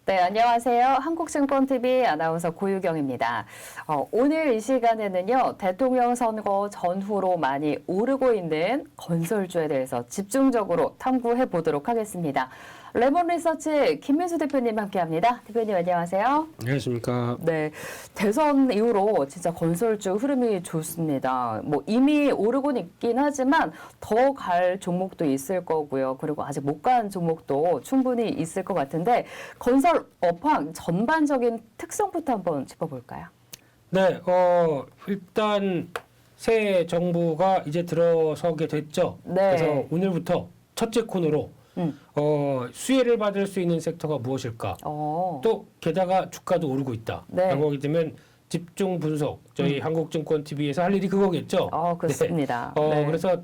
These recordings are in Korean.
네, 안녕하세요. 한국증권TV 아나운서 고유경입니다. 오늘 이 시간에는요, 대통령 선거 전후로 많이 오르고 있는 건설주에 대해서 집중적으로 탐구해 보도록 하겠습니다. 레몬 리서치 김민수 대표님 함께합니다. 대표님 안녕하세요. 안녕하십니까. 네, 대선 이후로 진짜 건설주 흐름이 좋습니다. 뭐 이미 오르고 있긴 하지만 더 갈 종목도 있을 거고요. 그리고 아직 못 간 종목도 충분히 있을 것 같은데 건설 업황 전반적인 특성부터 한번 짚어볼까요? 네, 일단 새 정부가 이제 들어서게 됐죠. 네. 그래서 오늘부터 첫째 코너로 수혜를 받을 수 있는 섹터가 무엇일까? 또 게다가 주가도 오르고 있다. 네. 라고 하게 되면 집중 분석, 저희 한국증권TV에서 할 일이 그거겠죠. 그렇습니다. 네. 네. 그래서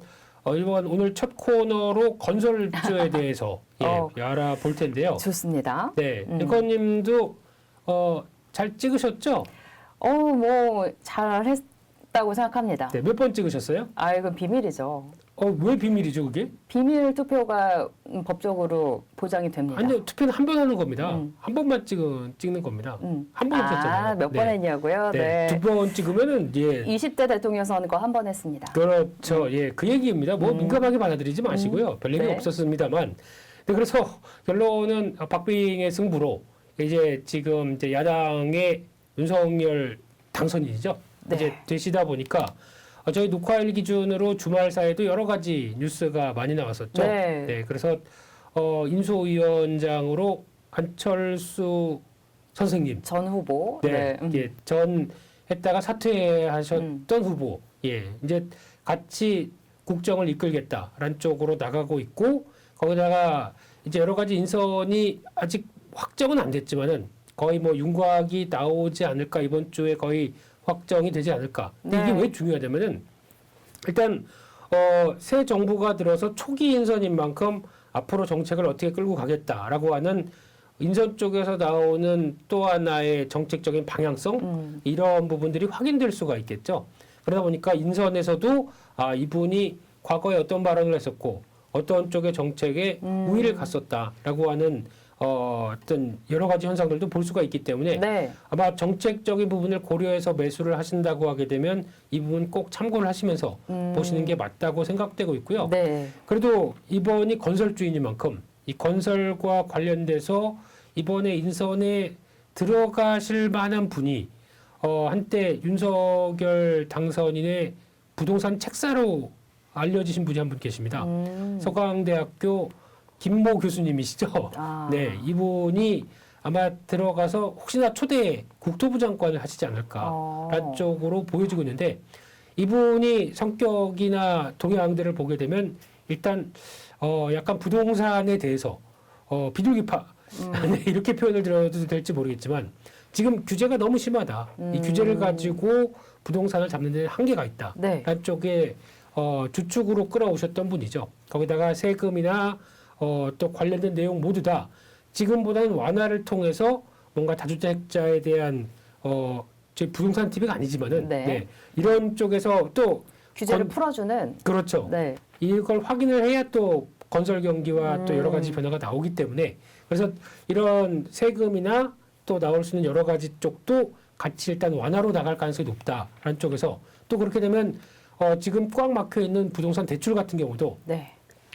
이번 오늘 첫 코너로 건설주에 대해서 알아볼 텐데요. 좋습니다. 네, 앵커님도 잘 찍으셨죠? 뭐 잘했다고 생각합니다. 네, 몇 번 찍으셨어요? 이건 비밀이죠. 왜 비밀이죠, 그게? 비밀 투표가 법적으로 보장이 됩니다. 아니요, 투표는 한 번 하는 겁니다. 한 번만 찍는 겁니다. 한 번 없었잖아요. 몇 번 했냐고요? 네. 두 번 찍으면은, 20대 대통령 선거 한 번 했습니다. 그렇죠. 그 얘기입니다. 민감하게 받아들이지 마시고요. 별 얘기 네. 없었습니다만. 네, 그래서 결론은 박빙의 승부로 이제 지금 이제 야당의 윤석열 당선인이죠. 네. 이제 되시다 보니까 저희 녹화일 기준으로 주말 사이에도 여러 가지 뉴스가 많이 나왔었죠. 네. 그래서 인수위원장으로 한철수 선생님 전 후보. 전 했다가 사퇴하셨던 후보. 이제 같이 국정을 이끌겠다라는 쪽으로 나가고 있고 거기다가 이제 여러 가지 인선이 아직 확정은 안 됐지만은 거의 뭐 윤곽이 나오지 않을까 이번 주에 거의 확정이 되지 않을까. 근데 이게 왜 중요하냐면은 일단 새 정부가 들어서 초기 인선인 만큼 앞으로 정책을 어떻게 끌고 가겠다라고 하는 인선 쪽에서 나오는 또 하나의 정책적인 방향성 이런 부분들이 확인될 수가 있겠죠. 그러다 보니까 인선에서도 이분이 과거에 어떤 발언을 했었고 어떤 쪽의 정책에 우위를 갔었다라고 하는 어떤 여러 가지 현상들도 볼 수가 있기 때문에 아마 정책적인 부분을 고려해서 매수를 하신다고 하게 되면 이 부분 꼭 참고를 하시면서 보시는 게 맞다고 생각되고 있고요. 그래도 이번이 건설주인인 만큼 이 건설과 관련돼서 이번에 인선에 들어가실 만한 분이 한때 윤석열 당선인의 부동산 책사로 알려지신 분이 한 분 계십니다. 서강대학교 김모 교수님이시죠. 네, 이분이 아마 들어가서 혹시나 초대 국토부 장관을 하시지 않을까라는 쪽으로 보여지고 있는데 이분이 성격이나 동향들을 보게 되면 일단 약간 부동산에 대해서 비둘기파 이렇게 표현을 들어도 될지 모르겠지만 지금 규제가 너무 심하다. 이 규제를 가지고 부동산을 잡는 데 한계가 있다. 라는 쪽에 주축으로 끌어오셨던 분이죠. 거기다가 세금이나 또 관련된 내용 모두 다 지금보다는 완화를 통해서 뭔가 다주택자에 대한 저희 부동산 TV가 아니지만은 이런 쪽에서 또 규제를 풀어주는 그렇죠. 이걸 확인을 해야 또 건설 경기와 또 여러 가지 변화가 나오기 때문에 그래서 이런 세금이나 또 나올 수 있는 여러 가지 쪽도 같이 일단 완화로 나갈 가능성이 높다라는 쪽에서 또 그렇게 되면 지금 꽉 막혀 있는 부동산 대출 같은 경우도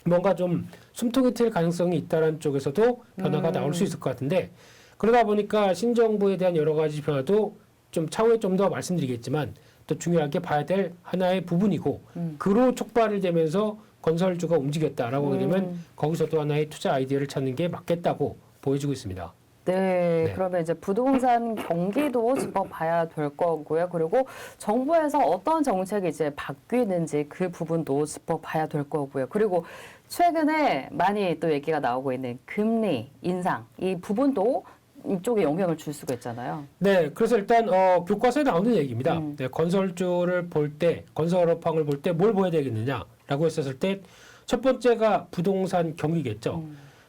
뭔가 좀 숨통이 트일 가능성이 있다는 쪽에서도 변화가 나올 수 있을 것 같은데 그러다 보니까 신정부에 대한 여러 가지 변화도 좀 차후에 좀 더 말씀드리겠지만 또 중요하게 봐야 될 하나의 부분이고 그로 촉발을 되면서 건설주가 움직였다라고 하게 되면 거기서도 하나의 투자 아이디어를 찾는 게 맞겠다고 보여지고 있습니다. 그러면 이제 부동산 경기도 짚어봐야 될 거고요. 그리고 정부에서 어떤 정책이 이제 바뀌는지 그 부분도 짚어봐야 될 거고요. 그리고 최근에 많이 또 얘기가 나오고 있는 금리 인상 이 부분도 이쪽에 영향을 줄 수가 있잖아요. 네, 그래서 일단 교과서에 나오는 얘기입니다. 건설주를 볼 때, 건설업황을 볼 때 뭘 보야 되겠느냐라고 했었을 때 첫 번째가 부동산 경기겠죠.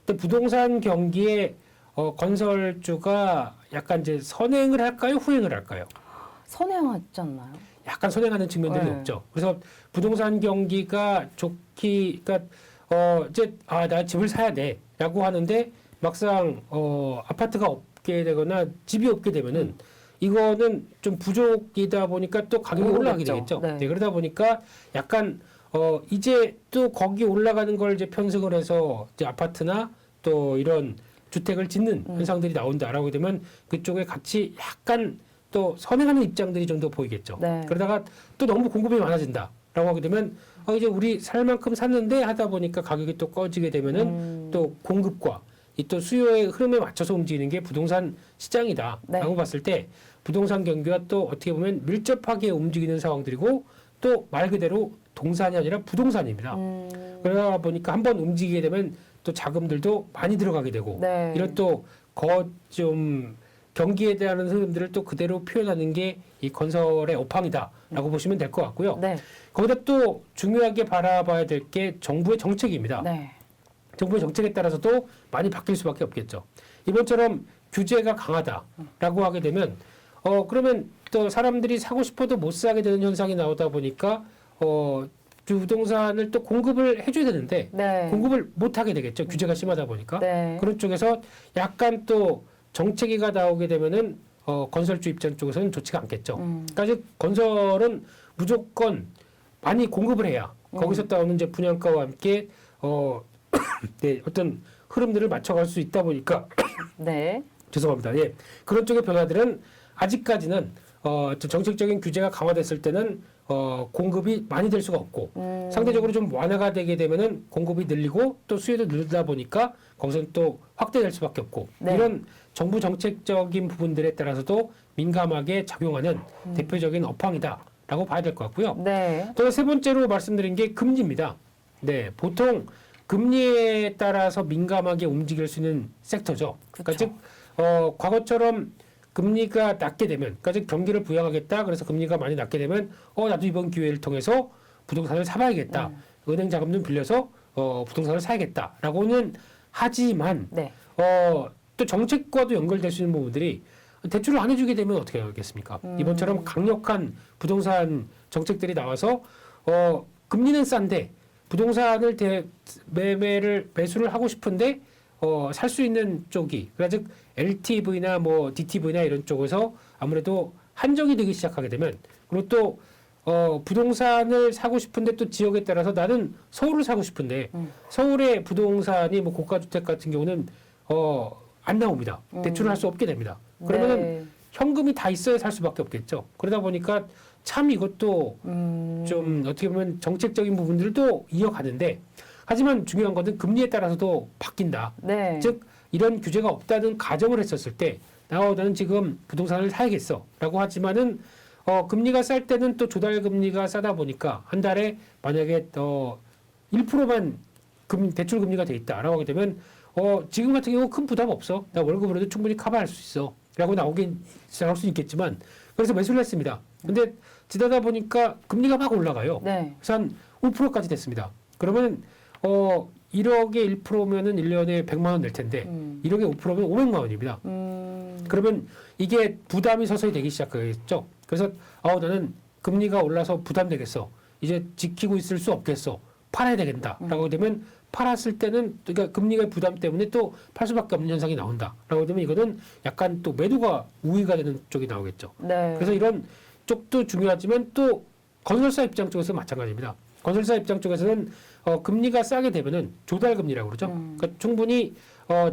근데 부동산 경기에 건설주가 약간 이제 선행을 할까요, 후행을 할까요? 선행하지 않나요? 약간 선행하는 측면들이 높죠. 그래서 부동산 경기가 좋기, 그러니까 이제 나 집을 사야 돼라고 하는데 막상 아파트가 없게 되거나 집이 없게 되면은 이거는 좀 부족이다 보니까 또 가격이 올라가게 되겠죠. 네. 네, 그러다 보니까 약간 이제 또 거기 올라가는 걸 이제 편승을 해서 이제 아파트나 또 이런 주택을 짓는 현상들이 나온다라고 되면 그쪽에 같이 약간 또 선행하는 입장들이 좀 더 보이겠죠. 네. 그러다가 또 너무 공급이 많아진다라고 하게 되면 이제 우리 살 만큼 샀는데 하다 보니까 가격이 또 꺼지게 되면은 또 공급과 이 또 수요의 흐름에 맞춰서 움직이는 게 부동산 시장이다라고 네. 봤을 때 부동산 경기와 또 어떻게 보면 밀접하게 움직이는 상황들이고 또 말 그대로 동산이 아니라 부동산입니다. 그러다 보니까 한번 움직이게 되면 또 자금들도 많이 들어가게 되고 네. 이런 또 좀 경기에 대한 흐름들을 또 그대로 표현하는 게 이 건설의 업황이다라고 보시면 될 것 같고요. 네. 거기다 또 중요하게 바라봐야 될 게 정부의 정책입니다. 네. 정부의 정책에 따라서도 많이 바뀔 수밖에 없겠죠. 이번처럼 규제가 강하다라고 하게 되면 그러면 또 사람들이 사고 싶어도 못 사게 되는 현상이 나오다 보니까 부동산을 또 공급을 해줘야 되는데 네. 공급을 못 하게 되겠죠. 규제가 심하다 보니까 네. 그런 쪽에서 약간 또 정책이가 나오게 되면은 건설주 입장 쪽에서는 좋지가 않겠죠. 그러니까 즉 건설은 무조건 많이 공급을 해야 거기서 따오는 이제 분양가와 함께 네, 어떤 흐름들을 맞춰갈 수 있다 보니까 네. 죄송합니다. 예, 그런 쪽의 변화들은 아직까지는 좀 정책적인 규제가 강화됐을 때는 공급이 많이 될 수가 없고 상대적으로 좀 완화가 되게 되면은 공급이 늘리고 또 수요도 늘다 보니까 거기서는 또 확대될 수밖에 없고 네. 이런 정부 정책적인 부분들에 따라서도 민감하게 작용하는 대표적인 업황이다라고 봐야 될 것 같고요. 네. 또 세 번째로 말씀드린 게 금리입니다. 네, 보통 금리에 따라서 민감하게 움직일 수 있는 섹터죠. 그러니까 그쵸. 즉 과거처럼 금리가 낮게 되면, 그러니까 즉 경기를 부양하겠다. 그래서 금리가 많이 낮게 되면 나도 이번 기회를 통해서 부동산을 사봐야겠다. 은행 자금 좀 빌려서 부동산을 사야겠다라고는 하지만 네. 또 정책과도 연결될 수 있는 부분들이 대출을 안 해주게 되면 어떻게 하겠습니까? 이번처럼 강력한 부동산 정책들이 나와서 금리는 싼데 부동산을 매수를 하고 싶은데 살 수 있는 쪽이 그러니까 즉 LTV나 뭐 DTV나 이런 쪽에서 아무래도 한정이 되기 시작하게 되면 그리고 또 부동산을 사고 싶은데 또 지역에 따라서 나는 서울을 사고 싶은데 서울의 부동산이 뭐 고가주택 같은 경우는 안 나옵니다. 대출을 할 수 없게 됩니다. 그러면은 네. 현금이 다 있어야 살 수밖에 없겠죠. 그러다 보니까 참 이것도 좀 어떻게 보면 정책적인 부분들도 이어가는데 하지만 중요한 것은 금리에 따라서도 바뀐다. 네. 즉 이런 규제가 없다는 가정을 했었을 때 나는 지금 부동산을 사야겠어라고 하지만은 금리가 쌀 때는 또 조달 금리가 싸다 보니까 한 달에 만약에 1%만 대출 금리가 돼 있다라고 하게 되면 지금 같은 경우 큰 부담 없어. 나 월급으로도 충분히 커버할 수 있어. 라고 나오긴 시작할 수 있겠지만 그래서 매수를 했습니다. 근데 지나다 보니까 금리가 막 올라가요. 네. 그래서 한 5%까지 됐습니다. 그러면 1억에 1%면은 1년에 100만 원 낼 텐데 1억에 5%면 500만 원입니다. 그러면 이게 부담이 서서히 되기 시작하겠죠. 그래서 나는 금리가 올라서 부담되겠어. 이제 지키고 있을 수 없겠어. 팔아야 되겠다라고 되면 팔았을 때는 그러니까 금리가 부담 때문에 또 팔 수밖에 없는 현상이 나온다라고 되면 이거는 약간 또 매도가 우위가 되는 쪽이 나오겠죠. 네. 그래서 이런 쪽도 중요하지만 또 건설사 입장 쪽에서 마찬가지입니다. 건설사 입장 쪽에서는 금리가 싸게 되면은 조달 금리라고 그러죠. 그러니까 충분히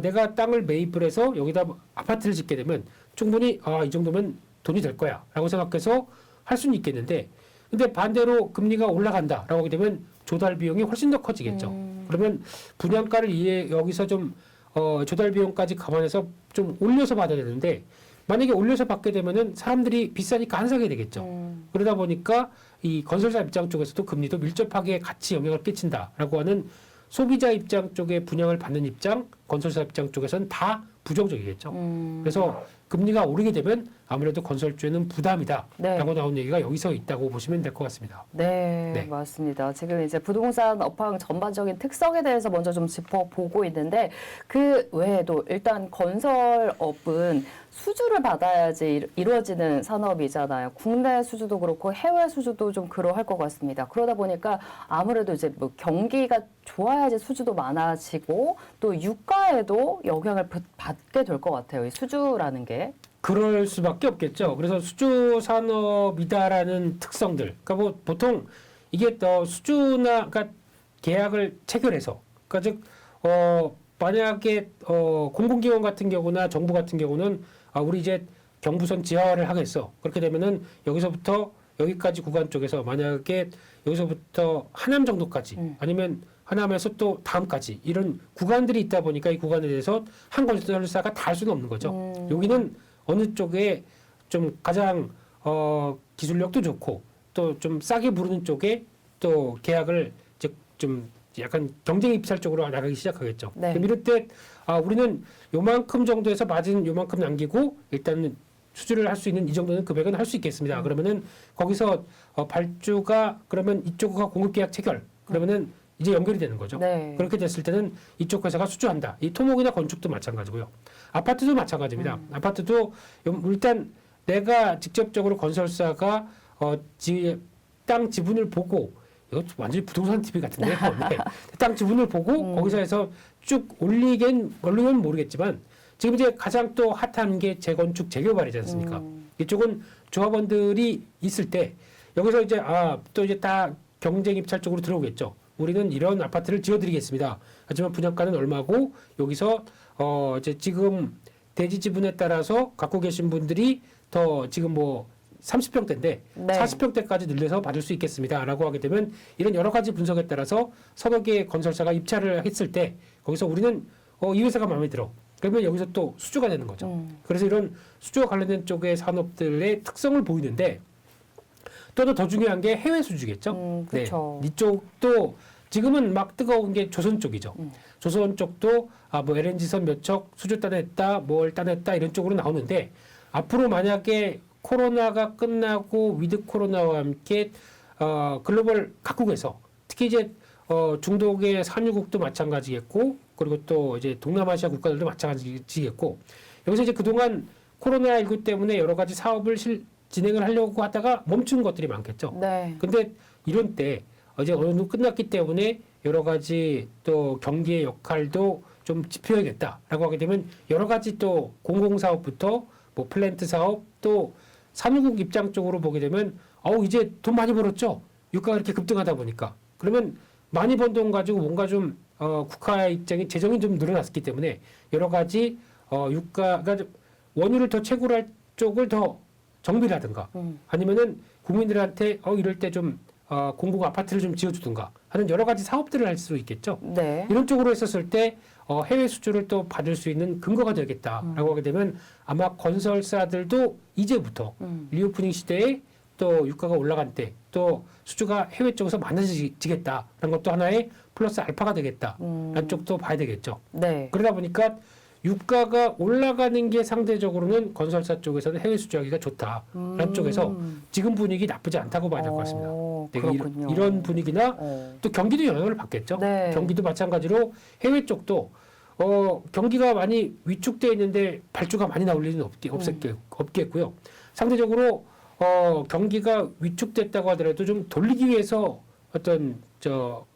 내가 땅을 매입을 해서 여기다 아파트를 짓게 되면 충분히 이 정도면 돈이 될 거야라고 생각해서 할 수는 있겠는데 근데 반대로 금리가 올라간다라고 하게 되면 조달 비용이 훨씬 더 커지겠죠. 그러면 분양가를 여기서 좀 조달 비용까지 감안해서 좀 올려서 받아야 되는데 만약에 올려서 받게 되면은 사람들이 비싸니까 안 사게 되겠죠. 그러다 보니까 이 건설사 입장 쪽에서도 금리도 밀접하게 같이 영향을 끼친다라고 하는 소비자 입장 쪽에 분양을 받는 입장, 건설사 입장 쪽에서는 다 부정적이겠죠. 그래서 금리가 오르게 되면 아무래도 건설주에는 부담이다라고 네. 나온 얘기가 여기서 있다고 보시면 될 것 같습니다. 네, 네. 맞습니다. 지금 이제 부동산 업황 전반적인 특성에 대해서 먼저 좀 짚어보고 있는데 그 외에도 일단 건설업은 수주를 받아야지 이루어지는 산업이잖아요. 국내 수주도 그렇고 해외 수주도 좀 그러할 것 같습니다. 그러다 보니까 아무래도 이제 뭐 경기가 좋아야지 수주도 많아지고 또 유가에도 영향을 받게 될 것 같아요. 이 수주라는 게. 그럴 수밖에 없겠죠. 그래서 수주 산업이다라는 특성들. 그러니까 뭐 보통 이게 수주나 그러니까 계약을 체결해서 그러니까 즉 만약에 공공기관 같은 경우나 정부 같은 경우는 우리 이제 경부선 지하화를 하겠어. 그렇게 되면은 여기서부터 여기까지 구간 쪽에서 만약에 여기서부터 하남 정도까지 아니면 하남에서 또 다음까지 이런 구간들이 있다 보니까 이 구간에 대해서 한 건설사가 다 할 수는 없는 거죠. 여기는 어느 쪽에 좀 가장 기술력도 좋고 또 좀 싸게 부르는 쪽에 또 계약을 이제 좀 약간 경쟁 입찰 쪽으로 나가기 시작하겠죠. 네. 그럼 이럴 때 우리는 요만큼 정도에서 마진 요만큼 남기고 일단은 수주를 할 수 있는 이 정도는 금액은 할 수 있겠습니다. 그러면은 거기서 발주가 그러면 이쪽과 공급 계약 체결 그러면은 이제 연결이 되는 거죠. 네. 그렇게 됐을 때는 이쪽 회사가 수주한다. 이 토목이나 건축도 마찬가지고요. 아파트도 마찬가지입니다. 아파트도 일단 내가 직접적으로 건설사가 땅 지분을 보고 이거 완전히 부동산 TV 같은데요. 네. 땅 지분을 보고 거기서 해서 쭉 올리면 모르겠지만 지금 이제 가장 또 핫한 게 재건축 재개발이지 않습니까? 이쪽은 조합원들이 있을 때 여기서 이제 또 이제 다 경쟁 입찰 쪽으로 들어오겠죠. 우리는 이런 아파트를 지어드리겠습니다. 하지만 분양가는 얼마고 여기서 이제 지금 대지 지분에 따라서 갖고 계신 분들이 더 지금 뭐 30평대인데 네. 40평대까지 늘려서 받을 수 있겠습니다라고 하게 되면 이런 여러 가지 분석에 따라서 서너 개의 건설사가 입찰을 했을 때 거기서 우리는 이 회사가 마음에 들어. 그러면 여기서 또 수주가 되는 거죠. 그래서 이런 수주와 관련된 쪽의 산업들의 특성을 보이는데 또 더 중요한 게 해외 수주겠죠. 그렇죠. 네, 이쪽도 지금은 막 뜨거운 게 조선 쪽이죠. 조선 쪽도 뭐 LNG선 몇 척 수주 따냈다, 뭘 따냈다 이런 쪽으로 나오는데 앞으로 만약에 코로나가 끝나고 위드 코로나와 함께 글로벌 각국에서 특히 이제 중동의 산유국도 마찬가지겠고 그리고 또 이제 동남아시아 국가들도 마찬가지겠고 여기서 이제 그동안 코로나19 때문에 여러 가지 사업을 진행을 하려고 하다가 멈춘 것들이 많겠죠. 네. 근데 이런 때 이제 어느 정도 끝났기 때문에 여러 가지 또 경기의 역할도 좀 짚어야겠다라고 하게 되면 여러 가지 또 공공사업부터 뭐 플랜트 사업 또 산유국 입장 쪽으로 보게 되면 이제 돈 많이 벌었죠. 유가가 이렇게 급등하다 보니까 그러면 많이 번 돈 가지고 뭔가 좀 국가 입장이 재정이 좀 늘어났기 때문에 여러 가지 유가가 원유를 더 채굴할 쪽을 더 정비라든가 아니면은 국민들한테 이럴 때 좀 공공 아파트를 좀 지어주든가 하는 여러 가지 사업들을 할 수 있겠죠. 네. 이런 쪽으로 했었을 때 해외 수주를 또 받을 수 있는 근거가 되겠다라고 하게 되면 아마 건설사들도 이제부터 리오프닝 시대에 또 유가가 올라간 때 또 수주가 해외 쪽에서 많아지겠다라는 것도 하나의 플러스 알파가 되겠다라는 쪽도 봐야 되겠죠. 네. 그러다 보니까 유가가 올라가는 게 상대적으로는 건설사 쪽에서는 해외 수주하기가 좋다라는 쪽에서 지금 분위기 나쁘지 않다고 봐야 될 것 같습니다. 그렇군요. 이런 분위기나 또 경기도 영향을 받겠죠. 네. 경기도 마찬가지로 해외 쪽도 경기가 많이 위축돼 있는데 발주가 많이 나올 일은 없겠고요. 상대적으로 경기가 위축됐다고 하더라도 좀 돌리기 위해서 어떤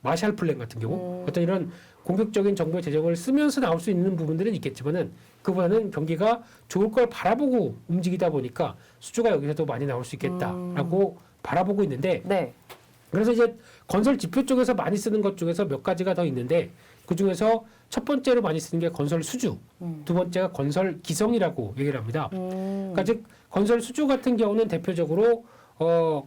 마샬 플랜 같은 경우 어떤 이런 공격적인 정부의 재정을 쓰면서 나올 수 있는 부분들은 있겠지만은 그보다는 경기가 좋을 걸 바라보고 움직이다 보니까 수주가 여기서도 많이 나올 수 있겠다라고 바라보고 있는데 네. 그래서 이제 건설 지표 쪽에서 많이 쓰는 것 중에서 몇 가지가 더 있는데 그 중에서 첫 번째로 많이 쓰는 게 건설 수주, 두 번째가 건설 기성이라고 얘기를 합니다. 그러니까 즉 건설 수주 같은 경우는 대표적으로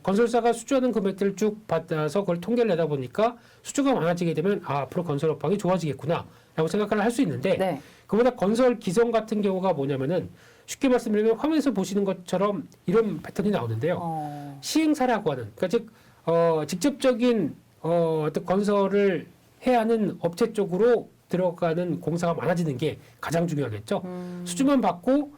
건설사가 수주하는 금액들을 쭉 받아서 그걸 통계를 내다 보니까 수주가 많아지게 되면 앞으로 건설 업황이 좋아지겠구나라고 생각을 할 수 있는데 네. 그보다 건설 기성 같은 경우가 뭐냐면은 쉽게 말씀드리면 화면에서 보시는 것처럼 이런 패턴이 나오는데요. 시행사라고 하는 그러니까 즉 직접적인 어떤 건설을 해야 하는 업체 쪽으로 들어가는 공사가 많아지는 게 가장 중요하겠죠. 수주만 받고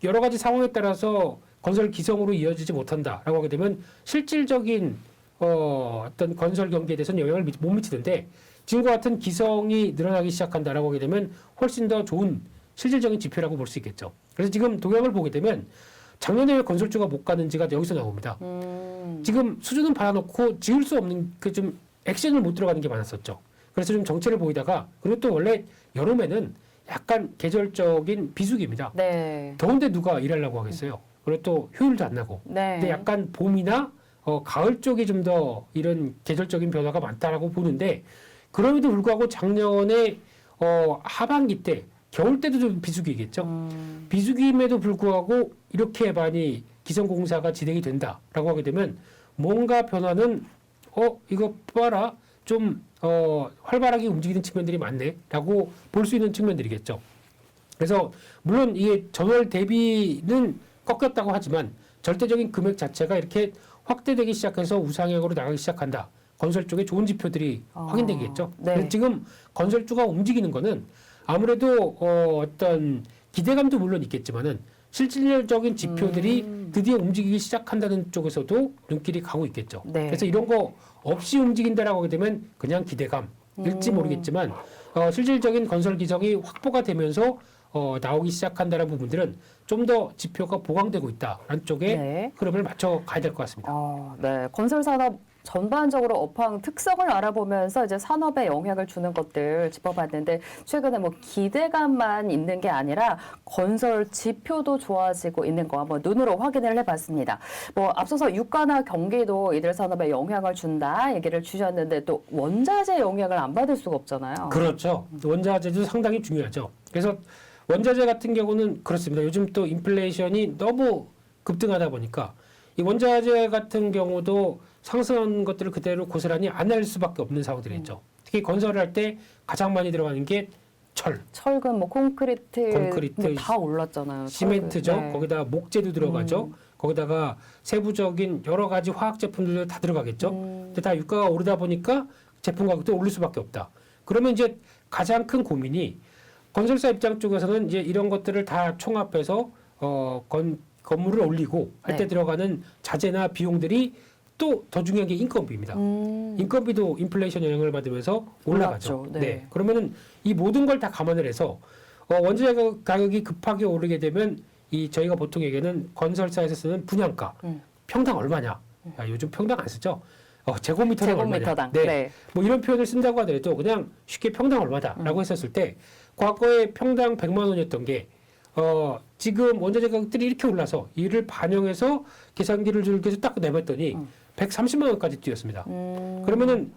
여러 가지 상황에 따라서 건설 기성으로 이어지지 못한다라고 하게 되면 실질적인 어떤 건설 경기에 대해서는 영향을 못 미치는데 지금과 같은 기성이 늘어나기 시작한다라고 하게 되면 훨씬 더 좋은 실질적인 지표라고 볼 수 있겠죠. 그래서 지금 동향을 보게 되면 작년에 왜 건설주가 못 가는지가 여기서 나옵니다. 지금 수준은 받아놓고 지을 수 없는 그 좀 액션을 못 들어가는 게 많았었죠. 그래서 좀 정체를 보이다가 그리고 또 원래 여름에는 약간 계절적인 비수기입니다. 네. 더운데 누가 일하려고 하겠어요. 그리고 또 효율도 안 나고. 네. 근데 약간 봄이나 가을 쪽이 좀 더 이런 계절적인 변화가 많다라고 보는데 그럼에도 불구하고 작년에 하반기 때 겨울 때도 좀 비수기겠죠. 비수기임에도 불구하고 이렇게 많이 기성공사가 진행이 된다라고 하게 되면 뭔가 변화는 이거 봐라 좀 활발하게 움직이는 측면들이 많네라고 볼 수 있는 측면들이겠죠. 그래서 물론 이게 전월 대비는 꺾였다고 하지만 절대적인 금액 자체가 이렇게 확대되기 시작해서 우상향으로 나가기 시작한다. 건설 쪽에 좋은 지표들이 확인되겠죠. 네. 그래서 지금 건설주가 움직이는 거는 아무래도 어떤 기대감도 물론 있겠지만은 실질적인 지표들이 드디어 움직이기 시작한다는 쪽에서도 눈길이 가고 있겠죠. 네. 그래서 이런 거 없이 움직인다라고 하게 되면 그냥 기대감일지 모르겠지만 실질적인 건설 기성이 확보가 되면서 나오기 시작한다는 부분들은 좀 더 지표가 보강되고 있다라는 쪽에 네. 흐름을 맞춰 가야 될 것 같습니다. 네. 건설 산업 전반적으로 업황 특성을 알아보면서 이제 산업에 영향을 주는 것들 짚어봤는데 최근에 뭐 기대감만 있는 게 아니라 건설 지표도 좋아지고 있는 거 한번 눈으로 확인을 해봤습니다. 뭐 앞서서 유가나 경기도 이들 산업에 영향을 준다 얘기를 주셨는데 또 원자재 영향을 안 받을 수가 없잖아요. 그렇죠. 원자재도 상당히 중요하죠. 그래서 원자재 같은 경우는 그렇습니다. 요즘 또 인플레이션이 너무 급등하다 보니까 이 원자재 같은 경우도 상승한 것들을 그대로 고스란히 안 할 수밖에 없는 상황들이 있죠. 특히 건설을 할 때 가장 많이 들어가는 게 철근, 뭐 콘크리트 콘크리트, 뭐 다 올랐잖아요. 시멘트죠. 네. 거기다 목재도 들어가죠. 거기다가 세부적인 여러 가지 화학 제품들도 다 들어가겠죠. 근데 다 유가가 오르다 보니까 제품 가격도 오를 수밖에 없다. 그러면 이제 가장 큰 고민이 건설사 입장 쪽에서는 이제 이런 것들을 다 총합해서 건물을 올리고 할 때 네. 들어가는 자재나 비용들이 또 더 중요한 게 인건비입니다. 인건비도 인플레이션 영향을 받으면서 올라가죠. 올랐죠. 네. 그러면은 이 모든 걸 다 감안을 해서 원자재 가격이 급하게 오르게 되면 이 저희가 보통 얘기하는 건설사에서 쓰는 분양가 평당 얼마냐? 야, 요즘 평당 안 쓰죠. 제곱미터당 얼마냐? 네. 뭐 이런 표현을 쓴다고 하더라도 그냥 쉽게 평당 얼마다라고 했었을 때 과거에 평당 100만 원이었던 게 지금 원자재 가격들이 이렇게 올라서 이를 반영해서 계산기를 줄여서 딱 내봤더니 130만 원까지 뛰었습니다. 그러면은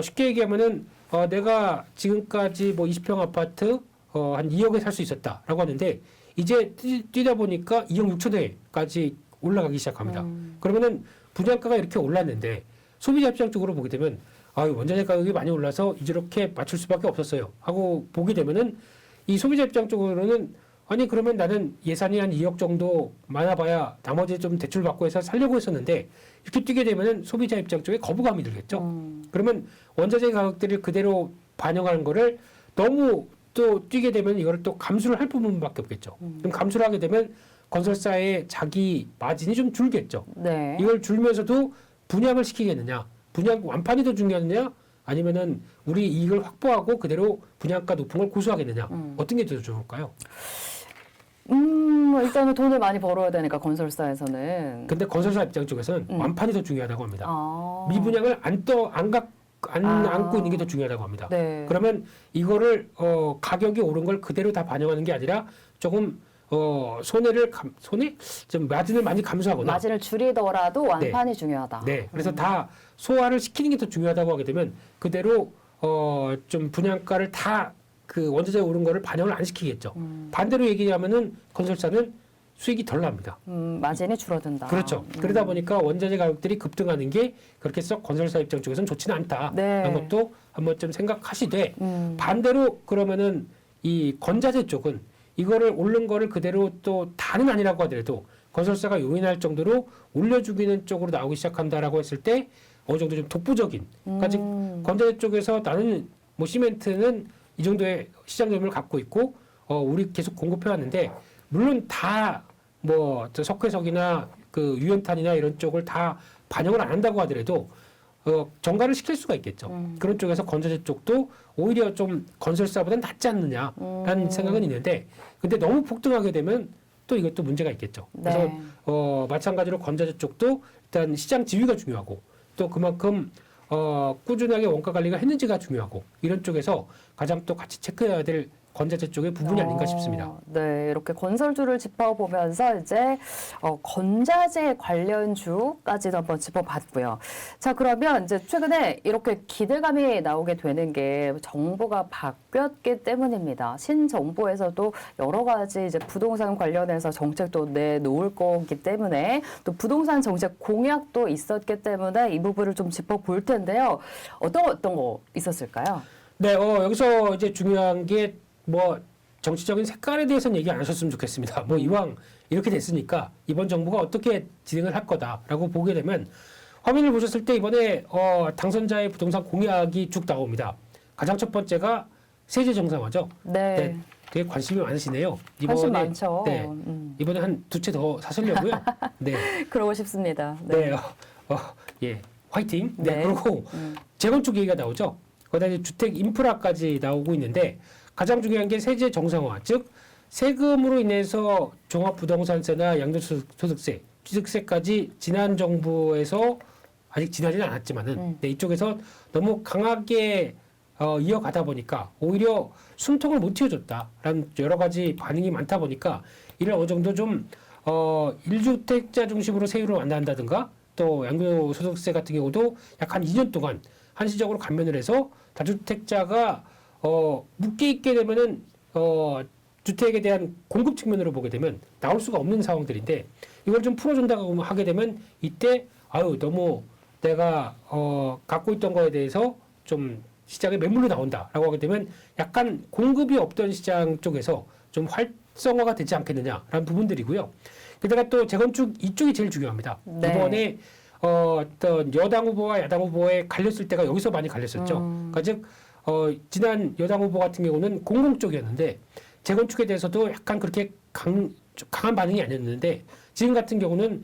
쉽게 얘기하면은 내가 지금까지 뭐 20평 아파트 한 2억에 살 수 있었다라고 하는데 이제 뛰다 보니까 2억 6천에까지 올라가기 시작합니다. 그러면은 분양가가 이렇게 올랐는데 소비자 입장 쪽으로 보게 되면 원자재 가격이 많이 올라서 이렇게 맞출 수밖에 없었어요 하고 보게 되면은 이 소비자 입장 쪽으로는 아니 그러면 나는 예산이 한 2억 정도 많아봐야 나머지 좀 대출 받고 해서 살려고 했었는데 이렇게 뛰게 되면은 소비자 입장 쪽에 거부감이 들겠죠. 그러면 원자재 가격들을 그대로 반영하는 거를 너무 또 뛰게 되면 이거를 또 감수를 할 부분밖에 없겠죠. 그럼 감수를 하게 되면 건설사의 자기 마진이 좀 줄겠죠. 네. 이걸 줄면서도 분양을 시키겠느냐, 분양 완판이 더 중요하느냐, 아니면은 우리 이익을 확보하고 그대로 분양가 높은 걸 고수하겠느냐, 어떤 게 더 좋을까요? 일단은 돈을 많이 벌어야 되니까 건설사에서는. 근데 건설사 입장 쪽에서는 완판이 더 중요하다고 합니다. 아. 미분양을 안고 있는 게 더 중요하다고 합니다. 네. 그러면 이거를 가격이 오른 걸 그대로 다 반영하는 게 아니라 조금 손해를 좀 마진을 많이 감수하거나 마진을 줄이더라도 완판이 중요하다. 네, 그래서 다 소화를 시키는 게 더 중요하다고 하게 되면 그대로 좀 분양가를 다 그 원자재 오른 거를 반영을 안 시키겠죠. 반대로 얘기하면은 건설사는 수익이 덜 납니다. 마진이 줄어든다. 그렇죠. 그러다 보니까 원자재 가격들이 급등하는 게 그렇게 썩 건설사 입장 쪽에서는 좋지는 않다. 네. 라는 것도 한번 좀 생각하시되 반대로 그러면은 이 건자재 쪽은 이거를 오른 거를 그대로 또 다는 아니라고 하더라도 건설사가 요인할 정도로 올려주기는 쪽으로 나오기 시작한다라고 했을 때 어느 정도 좀 독보적인. 그러니까 건자재 쪽에서 나는 뭐 시멘트는 이 정도의 시장 점유율을 갖고 있고 우리 계속 공급해 왔는데 물론 다 뭐저 석회석이나 그 유연탄이나 이런 쪽을 다 반영을 안 한다고 하더라도 정가를 시킬 수가 있겠죠. 그런 쪽에서 건설제 쪽도 오히려 좀 건설사보다는 낫지 않느냐라는 생각은 있는데, 근데 너무 폭등하게 되면 또 이것도 문제가 있겠죠. 그래서 네. 마찬가지로 건설제 쪽도 일단 시장 지위가 중요하고 또 그만큼 꾸준하게 원가 관리가 했는지가 중요하고 이런 쪽에서 가장 또 같이 체크해야 될 건자재 쪽의 부분이 아닌가 싶습니다. 네, 이렇게 건설주를 짚어보면서 이제 건자재 관련주까지도 한번 짚어봤고요. 자, 그러면 이제 최근에 이렇게 기대감이 나오게 되는 게 정부가 바뀌었기 때문입니다. 신정부에서도 여러 가지 이제 부동산 관련해서 정책도 내놓을 거기 때문에 또 부동산 정책 공약도 있었기 때문에 이 부분을 좀 짚어볼 텐데요. 어떤 거 있었을까요? 네, 여기서 이제 중요한 게 뭐 정치적인 색깔에 대해서는 얘기 안 하셨으면 좋겠습니다. 뭐 이왕 이렇게 됐으니까 이번 정부가 어떻게 진행을 할 거다라고 보게 되면 화면을 보셨을 때 이번에 당선자의 부동산 공약이 쭉 나옵니다. 가장 첫 번째가 세제 정상화죠. 네. 되게 관심이 많으시네요. 관심 많죠. 네, 이번에 한 두 채 더 사시려고요. 네, 그러고 싶습니다. 네, 예, 화이팅. 네, 네. 그리고 재건축 얘기가 나오죠. 거기다 이제 주택 인프라까지 나오고 있는데 가장 중요한 게 세제 정상화, 즉 세금으로 인해서 종합부동산세나 양도소득세, 취득세까지 지난 정부에서 아직 지나지는 않았지만은 네, 이쪽에서 너무 강하게 이어가다 보니까 오히려 숨통을 못 틔워줬다라는 여러 가지 반응이 많다 보니까 이를 어느 정도 좀 1주택자 중심으로 세율을 완화한다든가 또 양도소득세 같은 경우도 약 한 2년 동안 한시적으로 감면을 해서 다주택자가 묶여 있게 되면은 주택에 대한 공급 측면으로 보게 되면 나올 수가 없는 상황들인데 이걸 좀 풀어준다고 하게 되면 이때 너무 내가 갖고 있던 거에 대해서 좀 시장에 매물로 나온다라고 하게 되면 약간 공급이 없던 시장 쪽에서 좀 활성화가 되지 않겠느냐라는 부분들이고요. 게다가 또 재건축 이쪽이 제일 중요합니다. 네. 이번에 어떤 여당 후보와 야당 후보에 갈렸을 때가 여기서 많이 갈렸었죠. 그러니까 즉 지난 여당 후보 같은 경우는 공공 쪽이었는데 재건축에 대해서도 약간 그렇게 강한 반응이 아니었는데 지금 같은 경우는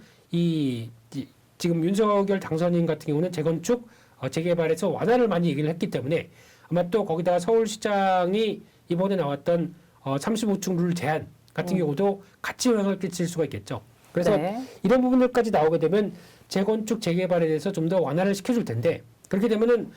지금 윤석열 당선인 같은 경우는 재건축 재개발에서 완화를 많이 얘기를 했기 때문에 아마 또 거기다가 서울시장이 이번에 나왔던 35층 룰 제한 같은 경우도 같이 영향을 끼칠 수가 있겠죠. 그래서 네. 이런 부분들까지 나오게 되면 재건축 재개발에 대해서 좀 더 완화를 시켜줄 텐데 그렇게 되면은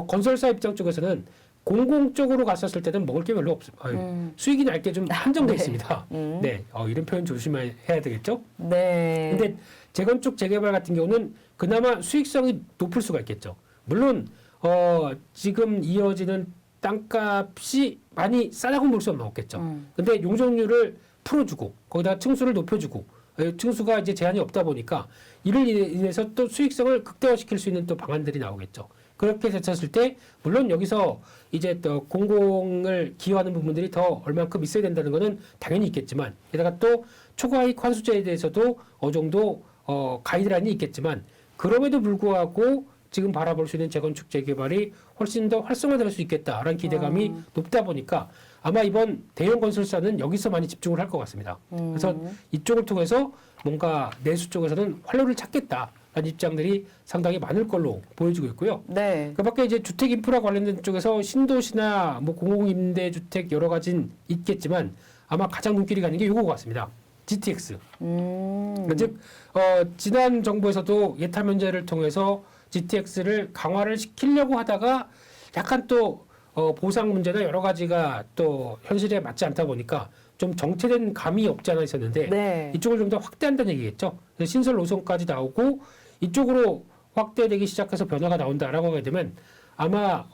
건설사 입장 쪽에서는 공공 쪽으로 갔었을 때는 먹을 게 별로 없어요. 수익이 날 게 좀 한정돼 있습니다. 네, 이런 표현 조심해야 되겠죠. 네. 근데 재건축 재개발 같은 경우는 그나마 수익성이 높을 수가 있겠죠. 물론 지금 이어지는 땅값이 많이 싸다고 볼 수는 없겠죠. 근데 용적률을 풀어주고 거기다 층수를 높여주고 층수가 이제 제한이 없다 보니까 이를 인해서 또 수익성을 극대화시킬 수 있는 또 방안들이 나오겠죠. 그렇게 됐었을 때 물론 여기서 이제 또 공공을 기여하는 부분들이 더 얼만큼 있어야 된다는 것은 당연히 있겠지만 게다가 또 초과이익 환수제에 대해서도 어느 정도 가이드라인이 있겠지만 그럼에도 불구하고 지금 바라볼 수 있는 재건축 재개발이 훨씬 더 활성화될 수 있겠다라는 기대감이 높다 보니까 아마 이번 대형 건설사는 여기서 많이 집중을 할 것 같습니다. 그래서 이쪽을 통해서 뭔가 내수 쪽에서는 활로를 찾겠다라는 입장들이 상당히 많을 걸로 보여지고 있고요. 네. 그 밖에 이제 주택 인프라 관련된 쪽에서 신도시나 뭐 공공임대주택 여러 가지는 있겠지만 아마 가장 눈길이 가는 게 이거 같습니다. GTX. 즉 지난 정부에서도 예타 면제를 통해서 GTX를 강화를 시키려고 하다가 약간 또 보상 문제나 여러 가지가 또 현실에 맞지 않다 보니까 좀 정체된 감이 없지 않아 있었는데 네. 이쪽을 좀 더 확대한다는 얘기겠죠. 신설 노선까지 나오고 이쪽으로 확대되기 시작해서 변화가 나온다라고 하게 되면 아마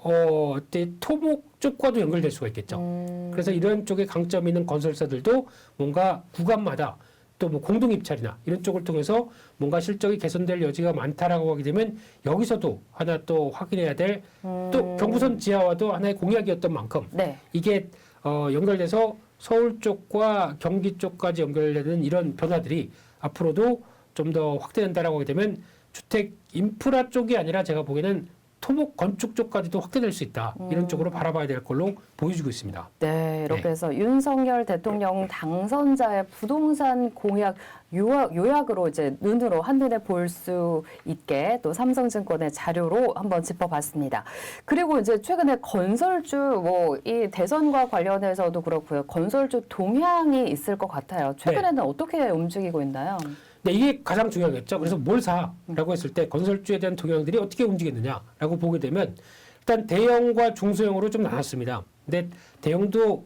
토목 쪽과도 연결될 수가 있겠죠. 그래서 이런 쪽에 강점 있는 건설사들도 뭔가 구간마다 또 뭐 공동 입찰이나 이런 쪽을 통해서 뭔가 실적이 개선될 여지가 많다라고 하게 되면 여기서도 하나 또 확인해야 될 또 경부선 지하화도 하나의 공약이었던 만큼 네. 이게 연결돼서 서울 쪽과 경기 쪽까지 연결되는 이런 변화들이 앞으로도 좀 더 확대된다라고 하게 되면 주택 인프라 쪽이 아니라 제가 보기에는 토목 건축 쪽까지도 확대될 수 있다. 이런 쪽으로 바라봐야 될 걸로 보여지고 있습니다. 네, 이렇게 네. 해서 윤석열 대통령 당선자의 부동산 공약 요약으로 이제 눈으로 한눈에 볼 수 있게 또 삼성증권의 자료로 한번 짚어봤습니다. 그리고 이제 최근에 건설주 뭐 이 대선과 관련해서도 그렇고요. 건설주 동향이 있을 것 같아요. 최근에는 어떻게 움직이고 있나요? 네, 이게 가장 중요하겠죠. 그래서 뭘 사라고 했을 때 건설주에 대한 동향들이 어떻게 움직이느냐라고 보게 되면 일단 대형과 중소형으로 좀 나눴습니다. 근데 대형도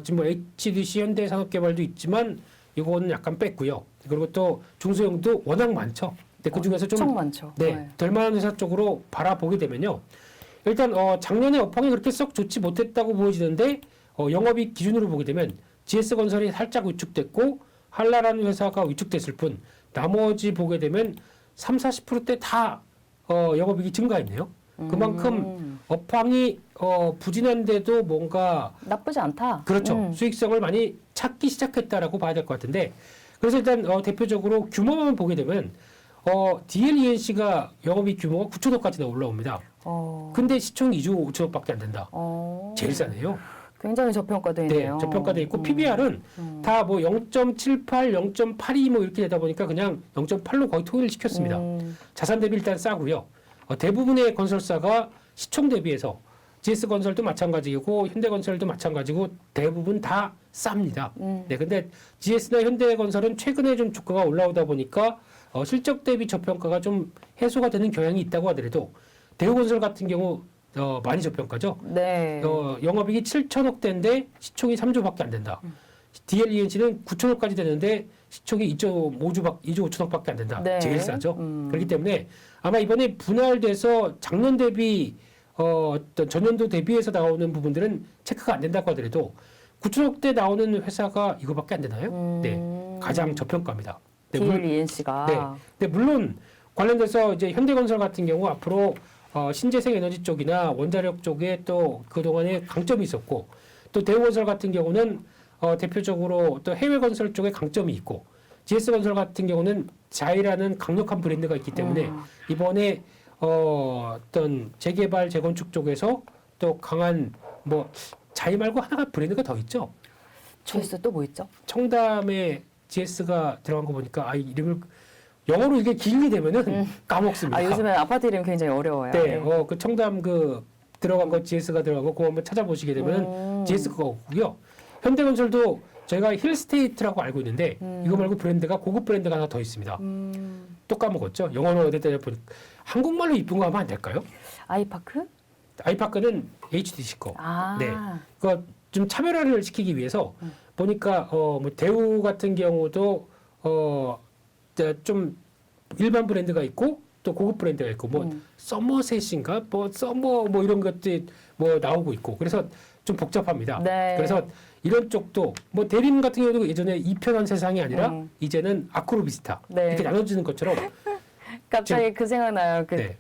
지금 뭐 HDC 현대산업개발도 있지만 이거는 약간 뺐고요. 그리고 또 중소형도 워낙 많죠. 근데 그 중에서 좀 엄청 많죠. 네, 될 만한 회사 쪽으로 바라보게 되면요. 일단 작년에 업황이 그렇게 썩 좋지 못했다고 보여지는데 영업이익 기준으로 보게 되면 GS건설이 살짝 위축됐고 한라라는 회사가 위축됐을 뿐 나머지 보게 되면 30-40%대 다 영업이익이 증가했네요. 그만큼 업황이 부진한데도 뭔가 나쁘지 않다. 그렇죠. 수익성을 많이 찾기 시작했다라고 봐야 될 것 같은데 그래서 일단 대표적으로 규모만 보게 되면 DLENC가 영업이익 규모가 9천억까지 올라옵니다. 근데 시총 2조 5천억밖에 안 된다. 제일 싸네요. 굉장히 저평가되어 네, 있네요. 저평가돼 있고 PBR은 다 뭐 0.78, 0.82 뭐 이렇게 되다 보니까 그냥 0.8로 거의 통일을 시켰습니다. 자산 대비 일단 싸고요. 대부분의 건설사가 시총 대비해서 GS건설도 마찬가지고 현대건설도 마찬가지고 대부분 다 쌉니다. 네, 근데 GS나 현대건설은 최근에 좀 주가가 올라오다 보니까 실적 대비 저평가가 좀 해소가 되는 경향이 있다고 하더라도 대우건설 같은 경우 많이 저평가죠. 네. 영업이익이 7천억대인데 시총이 3조밖에 안 된다. DLENC는 9천억까지 되는데 시총이 2조 5천억밖에 안 된다. 네. 제일 싸죠. 그렇기 때문에 아마 이번에 분할돼서 작년 대비 어떤 전년도 대비해서 나오는 부분들은 체크가 안 된다고 하더라도 9천억대 나오는 회사가 이거밖에 안 되나요? 네, 가장 저평가입니다. 네, DLENC가. 네. 근데 물론 관련돼서 이제 현대건설 같은 경우 앞으로 신재생 에너지 쪽이나 원자력 쪽에 또 그동안에 강점이 있었고 또 대우건설 같은 경우는 대표적으로 또 해외 건설 쪽에 강점이 있고 GS건설 같은 경우는 자이라는 강력한 브랜드가 있기 때문에 이번에 어떤 재개발 재건축 쪽에서 또 강한 뭐 자이 말고 하나가 브랜드가 더 있죠. GS 또 뭐 있죠? 청담에 GS가 들어간 거 보니까 이름을 영어로 이게 길게 되면은 까먹습니다. 요즘에 아파트 이름 굉장히 어려워요. 네, 그 청담 그 들어간 거 GS가 들어가고 그거 한번 찾아보시게 되면은 GS 거고요. 현대건설도 저희가 힐스테이트라고 알고 있는데 이거 말고 브랜드가 고급 브랜드가 하나 더 있습니다. 또 까먹었죠. 영어로 어디다 보니까 한국말로 이쁜 거 하면 안 될까요? 아이파크? 아이파크는 HDC 거. 아. 네, 그거 좀 차별화를 시키기 위해서 보니까 뭐 대우 같은 경우도 좀 일반 브랜드가 있고 또 고급 브랜드가 있고 뭐 서머셋인가 뭐 서머 뭐 이런 것들이 뭐 나오고 있고 그래서 좀 복잡합니다. 네. 그래서 이런 쪽도 뭐 대림 같은 경우도 예전에 이편한 세상이 아니라 이제는 아크로비스타 네. 이렇게 나눠지는 것처럼 갑자기 그 생각나요. 그 네.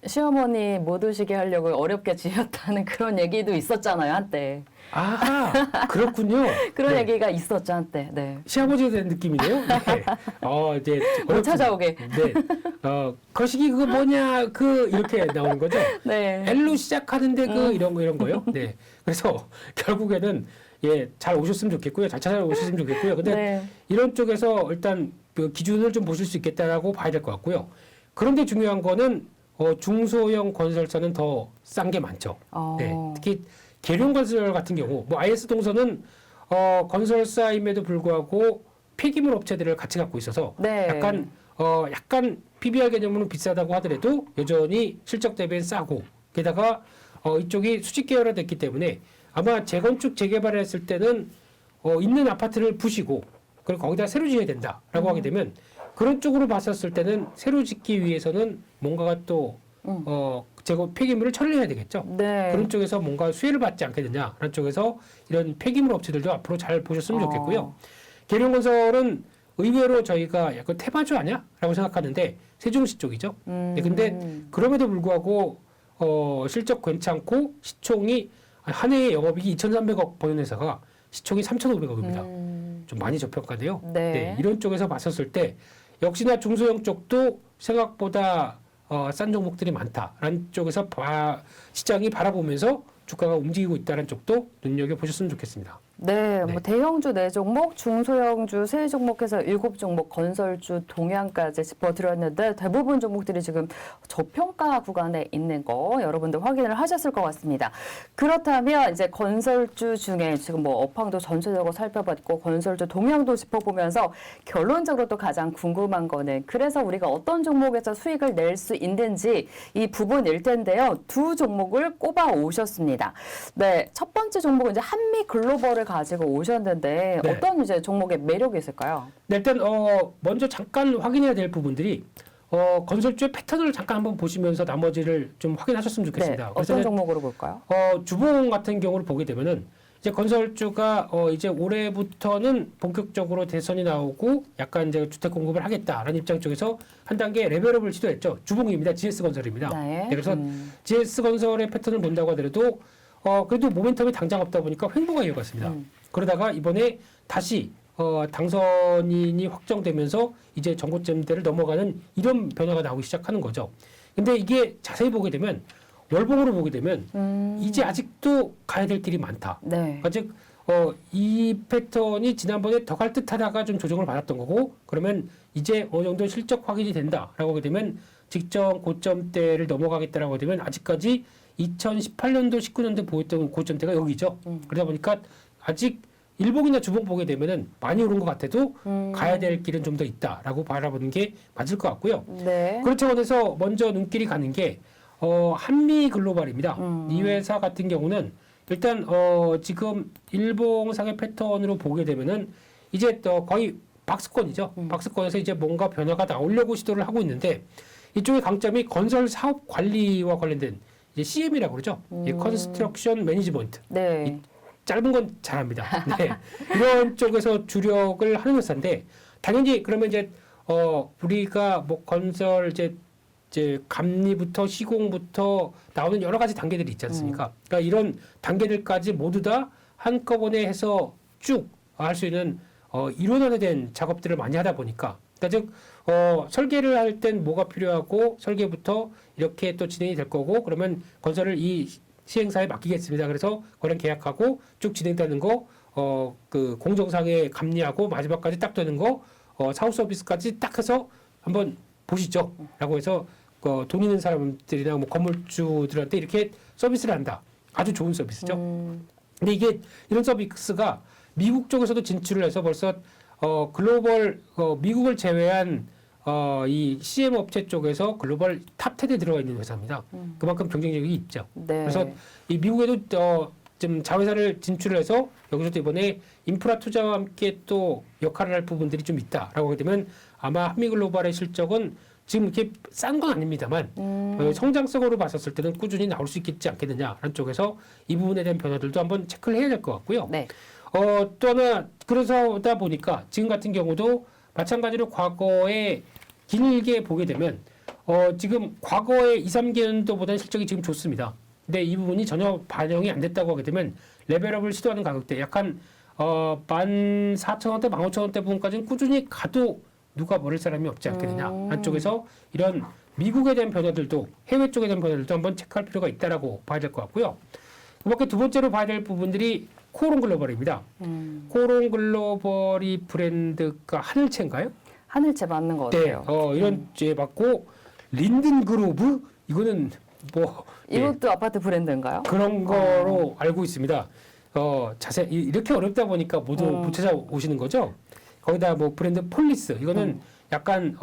시어머니 못 오시게 하려고 어렵게 지었다는 그런 얘기도 있었잖아요, 한때. 아하 그렇군요. 그런 네. 얘기가 있었죠, 한때. 네. 시아버지에 대한 느낌이네요. 네. 이제 못 찾아오게. 네. 거시기 그거 뭐냐 이렇게 나오는 거죠. 네. L로 시작하는데 이런 거요. 네. 그래서 결국에는 잘 오셨으면 좋겠고요. 잘 찾아오셨으면 좋겠고요. 근데 네. 이런 쪽에서 일단 그 기준을 좀 보실 수 있겠다라고 봐야 될 것 같고요. 그런데 중요한 거는 중소형 건설사는 더 싼 게 많죠. 네. 특히 계룡건설 같은 경우, 뭐 IS 동선은 건설사임에도 불구하고 폐기물 업체들을 같이 갖고 있어서 네. 약간 PBR 개념으로는 비싸다고 하더라도 여전히 실적 대비엔 싸고 게다가 이쪽이 수직 계열화됐기 때문에 아마 재건축 재개발을 했을 때는 있는 아파트를 부시고 그리고 거기다 새로 지어야 된다라고 하게 되면 그런 쪽으로 봤었을 때는 새로 짓기 위해서는 뭔가가 또 폐기물을 처리해야 되겠죠. 네. 그런 쪽에서 뭔가 수혜를 받지 않겠느냐라는 쪽에서 이런 폐기물 업체들도 앞으로 잘 보셨으면 좋겠고요. 계룡건설은 의외로 저희가 약간 태바주 아니야?라고 생각하는데 세종시 쪽이죠. 네, 근데 그럼에도 불구하고 실적 괜찮고 시총이 한 해에 영업이익이 2,300억 버는 회사가 시총이 3,500억입니다. 좀 많이 저평가돼요. 네. 네, 이런 쪽에서 봤었을 때 역시나 중소형 쪽도 생각보다 싼 종목들이 많다라는 쪽에서 시장이 바라보면서 주가가 움직이고 있다는 쪽도 눈여겨보셨으면 좋겠습니다. 네, 네. 뭐 대형주 4종목, 중소형주 3종목해서 7종목, 건설주, 동향까지 짚어드렸는데 대부분 종목들이 지금 저평가 구간에 있는 거 여러분들 확인을 하셨을 것 같습니다. 그렇다면 이제 건설주 중에 지금 뭐 업황도 전체적으로 살펴봤고 건설주 동향도 짚어보면서 결론적으로 또 가장 궁금한 거는 그래서 우리가 어떤 종목에서 수익을 낼 수 있는지 이 부분일 텐데요. 두 종목을 꼽아 오셨습니다. 네, 첫 번째 종목은 이제 한미글로벌을 가지고 오셨는데 네. 어떤 이제 종목의 매력이 있을까요? 네, 일단 먼저 잠깐 확인해야 될 부분들이 건설주의 패턴을 잠깐 한번 보시면서 나머지를 좀 확인하셨으면 좋겠습니다. 네, 어떤 종목으로 볼까요? 주봉 같은 경우를 보게 되면은 이제 건설주가 이제 올해부터는 본격적으로 대선이 나오고 약간 이제 주택 공급을 하겠다라는 입장 쪽에서 한 단계 레벨업을 시도했죠. 주봉입니다. GS건설입니다. 네. 그래서 GS건설의 패턴을 본다고 하더라도 그래도 모멘텀이 당장 없다 보니까 횡보가 이어갔습니다. 그러다가 이번에 다시 당선인이 확정되면서 이제 전고점대를 넘어가는 이런 변화가 나오기 시작하는 거죠. 근데 이게 자세히 보게 되면 월봉으로 보게 되면 이제 아직도 가야 될 길이 많다. 네. 그러니까 즉 이 패턴이 지난번에 더 갈 듯하다가 좀 조정을 받았던 거고 그러면 이제 어느 정도 실적 확인이 된다라고 하게 되면 직전 고점대를 넘어가겠다라고 하게 되면 아직까지 2018년도 19년도 보였던 고점대가 여기죠. 그러다 보니까 아직 일봉이나 주봉 보게 되면은 많이 오른 것 같아도 가야 될 길은 좀 더 있다라고 바라보는 게 맞을 것 같고요. 네. 그렇다고 해서 먼저 눈길이 가는 게 한미글로벌입니다. 이 회사 같은 경우는 일단 지금 일봉상의 패턴으로 보게 되면은 이제 또 거의 박스권이죠. 박스권에서 이제 뭔가 변화가 나오려고 시도를 하고 있는데 이쪽의 강점이 건설 사업 관리와 관련된 이제 CM이라고 그러죠. 컨스트럭션 매니지먼트. 네. 짧은 건 잘합니다. 네. 이런 쪽에서 주력을 하는 회사인데 당연히 그러면 이제 우리가 뭐 건설 이제 감리부터 시공부터 나오는 여러 가지 단계들이 있지 않습니까? 그러니까 이런 단계들까지 모두 다 한꺼번에 해서 쭉 할 수 있는 이론화된 작업들을 많이 하다 보니까 그러니까 즉 설계를 할 땐 뭐가 필요하고 설계부터 이렇게 또 진행이 될 거고 그러면 건설을 이 시행사에 맡기겠습니다. 그래서 거래 계약하고 쭉 진행되는 거, 그 공정상에 감리하고 마지막까지 딱 되는 거, 사후 서비스까지 딱 해서 한번 보시죠. 라고 해서 돈 있는 사람들이나 뭐 건물주들한테 이렇게 서비스를 한다. 아주 좋은 서비스죠. 근데 이게 이런 서비스가 미국 쪽에서도 진출을 해서 벌써 글로벌 미국을 제외한 이 CM 업체 쪽에서 글로벌 탑 10에 들어가 있는 회사입니다. 그만큼 경쟁력이 있죠. 네. 그래서 이 미국에도 좀 자회사를 진출해서 여기서도 이번에 인프라 투자와 함께 또 역할을 할 부분들이 좀 있다라고 하게 되면 아마 한미글로벌의 실적은 지금 이렇게 싼 건 아닙니다만 성장성으로 봤었을 때는 꾸준히 나올 수 있겠지 않겠느냐라는 쪽에서 이 부분에 대한 변화들도 한번 체크를 해야 될 것 같고요. 네. 또 하나 그러다 보니까 지금 같은 경우도 마찬가지로 과거에 길게 보게 되면 지금 과거의 2, 3개년도보다는 실적이 지금 좋습니다. 근데 이 부분이 전혀 반영이 안 됐다고 하게 되면 레벨업을 시도하는 가격대 약간 14,000원대, 15,000원대 부분까지는 꾸준히 가도 누가 모를 사람이 없지 않겠느냐. 한쪽에서 이런 미국에 대한 변화들도 해외 쪽에 대한 변화들도 한번 체크할 필요가 있다라고 봐야 될 것 같고요. 그밖에 두 번째로 봐야 될 부분들이 코오롱 글로벌입니다. 코오롱 글로벌이 브랜드가 하늘채인가요? 하늘채 맞는 것 네, 같아요. 이런 제 맞고 린든 그로브 이거는 뭐 이것도 아파트 브랜드인가요? 그런 거로 알고 있습니다. 자세히 이렇게 어렵다 보니까 모두 못 찾아오시는 거죠. 거기다 뭐 브랜드 폴리스 이거는 약간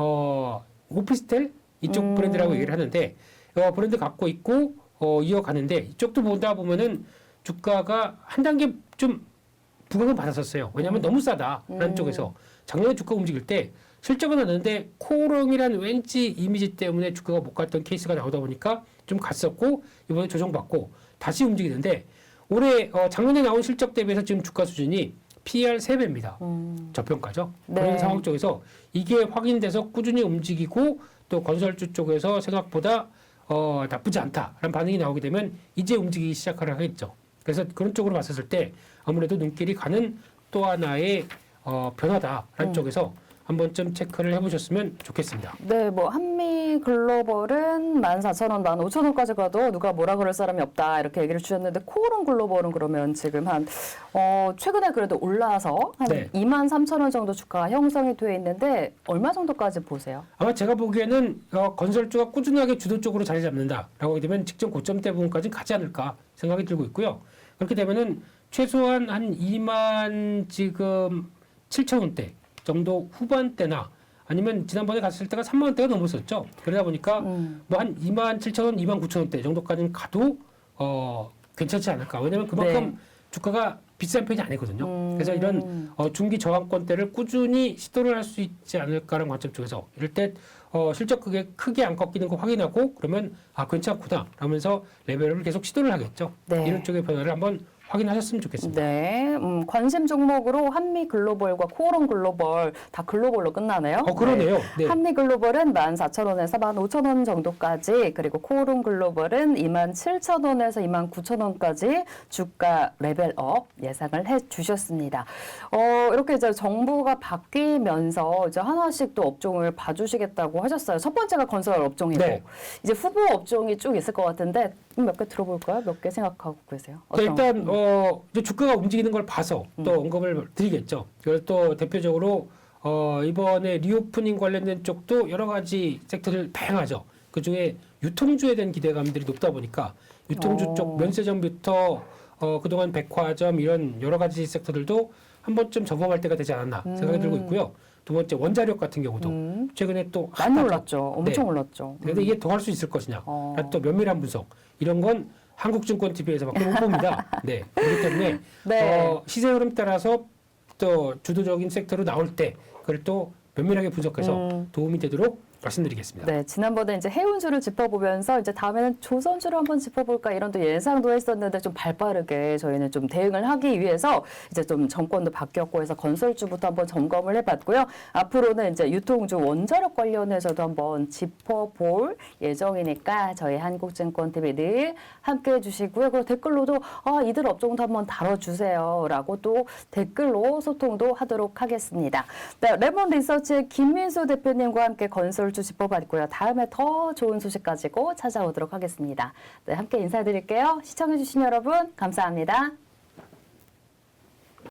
오피스텔 이쪽 브랜드라고 얘기를 하는데 브랜드 갖고 있고 이어가는데 이쪽도 보다 보면은 주가가 한 단계 좀 부각을 받았었어요. 왜냐하면 너무 싸다라는 쪽에서 작년에 주가 움직일 때 실적은 났는데 코오롱이라는 왠지 이미지 때문에 주가가 못 갔던 케이스가 나오다 보니까 좀 갔었고 이번에 조정받고 다시 움직이는데 올해 작년에 나온 실적 대비해서 지금 주가 수준이 PER 3배입니다. 저평가죠. 네. 그런 상황 쪽에서 이게 확인돼서 꾸준히 움직이고 또 건설주 쪽에서 생각보다 나쁘지 않다라는 반응이 나오게 되면 이제 움직이기 시작하려 하겠죠. 그래서 그런 쪽으로 봤었을 때 아무래도 눈길이 가는 또 하나의 변화다라는 쪽에서 한번 좀 체크를 해보셨으면 좋겠습니다. 네, 뭐 한미 한미글로벌은 14,000원, 15,000원까지 가도 누가 뭐라 그럴 사람이 없다 이렇게 얘기를 주셨는데 코오롱글로벌은 그러면 지금 한 최근에 그래도 올라서 한 네. 23,000원 정도 주가가 형성이 돼 있는데 얼마 정도까지 보세요? 아마 제가 보기에는 건설주가 꾸준하게 주도 쪽으로 자리 잡는다라고 하게 되면 직전 고점대 부분까지 가지 않을까 생각이 들고 있고요. 그렇게 되면은 최소한 한 2만 지금 7,000원대 정도 후반대나 아니면 지난번에 갔을 때가 3만 원대가 넘었었죠. 그러다 보니까 뭐 한 2만 7,000원, 2만 9,000원대 정도까지는 가도 괜찮지 않을까. 왜냐하면 그만큼 네. 주가가 비싼 편이 아니거든요. 그래서 이런 중기 저항권대를 꾸준히 시도를 할 수 있지 않을까라는 관점 쪽에서 이럴 때 실적 크게 안 꺾이는 거 확인하고 그러면 괜찮구나 라면서 레벨업을 계속 시도를 하겠죠. 네. 이런 쪽의 변화를 한번 확인하셨으면 좋겠습니다. 네, 관심 종목으로 한미글로벌과 코오롱글로벌 다 글로벌로 끝나네요. 그러네요. 네. 한미글로벌은 14,000원에서 15,000원 정도까지 그리고 코오롱글로벌은 27,000원에서 29,000원까지 주가 레벨업 예상을 해주셨습니다. 이렇게 이제 정부가 바뀌면서 이제 하나씩 또 업종을 봐주시겠다고 하셨어요. 첫 번째가 건설 업종이고 네. 이제 후보 업종이 쭉 있을 것 같은데 몇 개 들어볼까요? 몇 개 생각하고 계세요? 일단 이제 주가가 움직이는 걸 봐서 또 언급을 드리겠죠. 그래서 또 대표적으로 이번에 리오프닝 관련된 쪽도 여러 가지 섹터들 다양하죠. 그 중에 유통주에 대한 기대감들이 높다 보니까 유통주 쪽 면세점부터 그동안 백화점 이런 여러 가지 섹터들도 한 번쯤 점검할 때가 되지 않았나 생각이 들고 있고요. 두 번째 원자력 같은 경우도 최근에 또 많이 올랐죠. 엄청 올랐죠. 그런데 이게 더 할 수 있을 것이냐. 또 면밀한 분석 이런 건 한국증권TV에서밖에 못 봅니다. 네. 그렇기 때문에 네. 시세 흐름 따라서 또 주도적인 섹터로 나올 때 그걸 또 면밀하게 분석해서 도움이 되도록 말씀드리겠습니다. 네, 지난번에 이제 해운주를 짚어보면서 이제 다음에는 조선주를 한번 짚어볼까 이런 또 예상도 했었는데 좀 발빠르게 저희는 좀 대응을 하기 위해서 이제 좀 정권도 바뀌었고 해서 건설주부터 한번 점검을 해봤고요. 앞으로는 이제 유통주 원자력 관련해서도 한번 짚어볼 예정이니까 저희 한국증권TV 늘 함께해 주시고요. 그리고 댓글로도 이들 업종도 한번 다뤄주세요라고 또 댓글로 소통도 하도록 하겠습니다. 네, 레몬 리서치의 김민수 대표님과 함께 건설주 짚어봤고요. 다음에 더 좋은 소식 가지고 찾아오도록 하겠습니다. 네, 함께 인사드릴게요. 시청해주신 여러분 감사합니다.